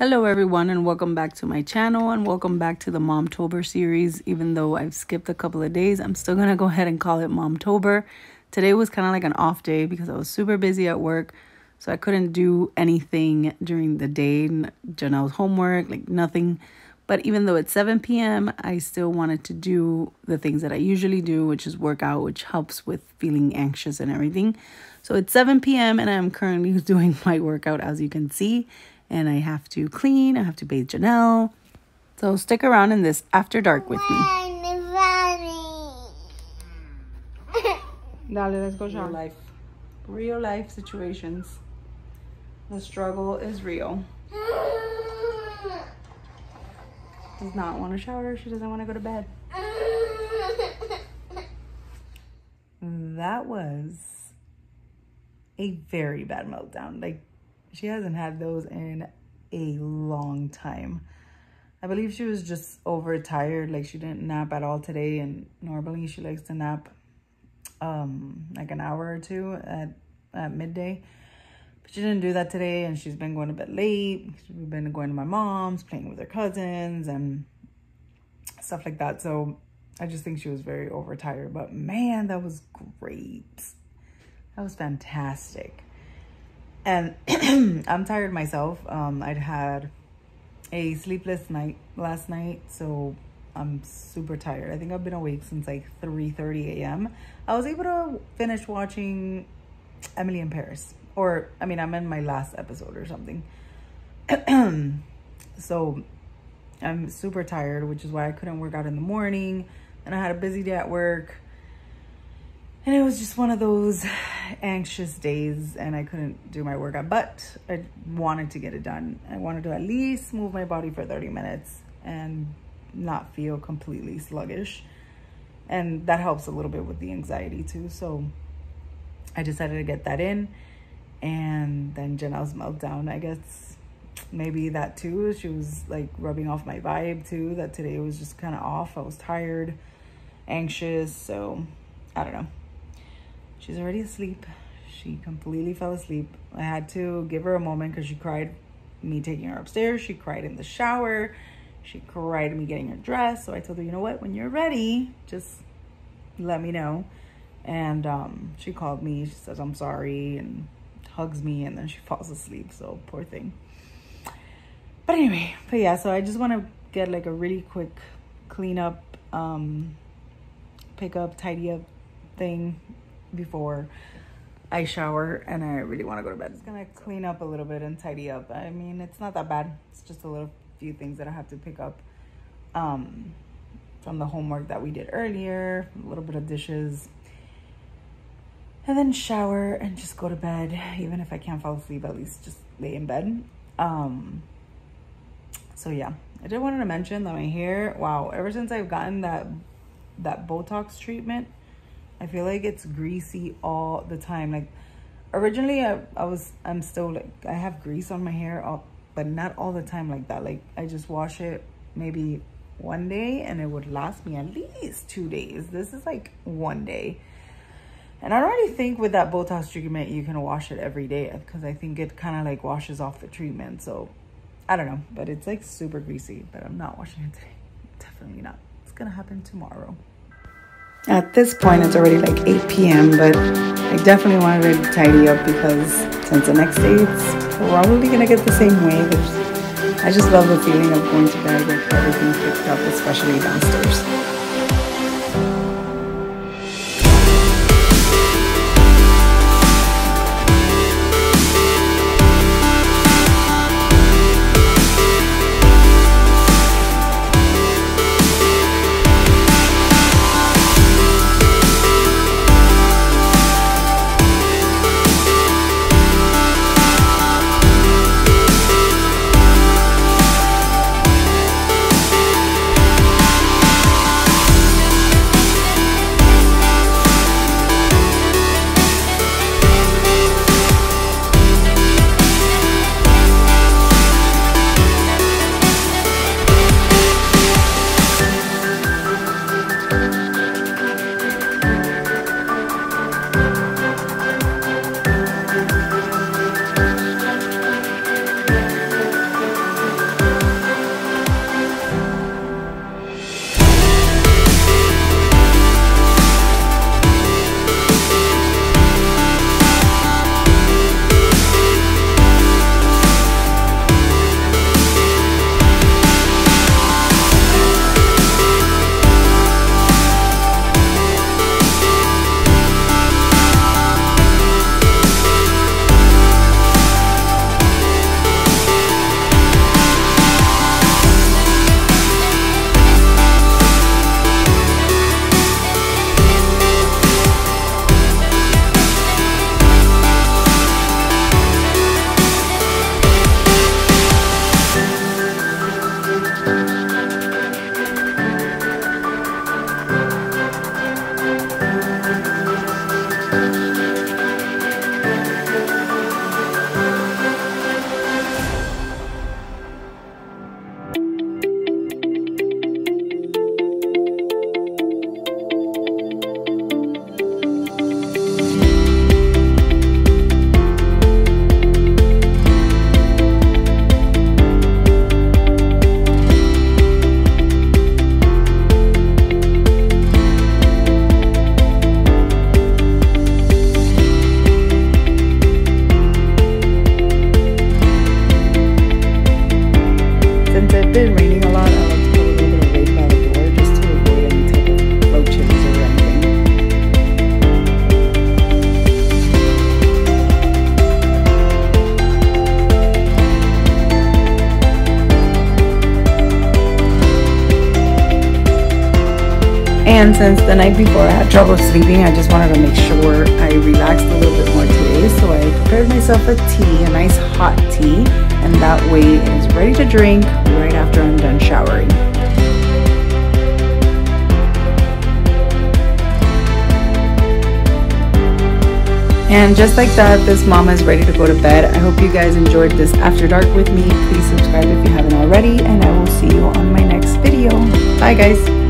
Hello everyone and welcome back to my channel and welcome back to the Momtober series. Even though I've skipped a couple of days, I'm still gonna go ahead and call it Momtober. Today was kind of like an off day because I was super busy at work, so I couldn't do anything during the day. Janelle's homework, like nothing. But even though it's 7 p.m., I still wanted to do the things that I usually do, which is work out, which helps with feeling anxious and everything. So it's 7 p.m. and I'm currently doing my workout, as you can see. And I have to clean, I have to bathe Janelle. So stick around in this after dark with me. Dale, let's go shower. Real life situations. The struggle is real. Does not want to shower. She doesn't want to go to bed. That was a very bad meltdown. Like, she hasn't had those in a long time. I believe she was just overtired. Like, she didn't nap at all today. And normally she likes to nap like an hour or two at midday. But she didn't do that today. And she's been going to bed late. We've been going to my mom's, playing with her cousins and stuff like that. So I just think she was very overtired. But man, that was great. That was fantastic. And I'm tired myself. I'd had a sleepless night last night, so I'm super tired. I think I've been awake since like 3:30 a.m. I was able to finish watching Emily in Paris. Or, I mean, I'm in my last episode or something. So I'm super tired, which is why I couldn't work out in the morning. And I had a busy day at work. And it was just one of those anxious days and I couldn't do my workout, but I wanted to get it done. I wanted to at least move my body for 30 minutes and not feel completely sluggish. And that helps a little bit with the anxiety too. So I decided to get that in. And then Janelle's meltdown, I guess maybe that too. She was like rubbing off my vibe too, that today was just kind of off. I was tired, anxious, so I don't know. She's already asleep. She completely fell asleep. I had to give her a moment because she cried me taking her upstairs. She cried in the shower. She cried me getting her dressed. So I told her, you know what? When you're ready, just let me know. And she called me. She says, I'm sorry, and hugs me. And then she falls asleep. So poor thing. But anyway, but yeah, so I just want to get like a really quick cleanup, pick up, tidy up thing before I shower, and I really want to go to bed. I'm just gonna clean up a little bit and tidy up. I mean, it's not that bad. It's just a little few things that I have to pick up from the homework that we did earlier, a little bit of dishes, and then shower and just go to bed. Even if I can't fall asleep, at least just lay in bed. So yeah, I just wanted to mention that my hair, wow, ever since I've gotten that Botox treatment, I feel like it's greasy all the time. Like originally I'm still like, I have grease on my hair, but not all the time like that. Like I just wash it maybe one day and it would last me at least 2 days. This is like 1 day. And I don't really think with that Botox treatment, you can wash it every day because I think it kind of like washes off the treatment. So I don't know, but it's like super greasy, but I'm not washing it today. Definitely not. It's gonna happen tomorrow. At this point, it's already like 8 p.m., but I definitely wanted to tidy up because since the next day, it's probably going to get the same way. I just love the feeling of going to bed with everything picked up, especially downstairs. And since the night before I had trouble sleeping, I just wanted to make sure I relaxed a little bit more today. So I prepared myself a tea, a nice hot tea, and that way it is ready to drink right after I'm done showering. And just like that, this mama is ready to go to bed. I hope you guys enjoyed this After Dark with me. Please subscribe if you haven't already, and I will see you on my next video. Bye guys.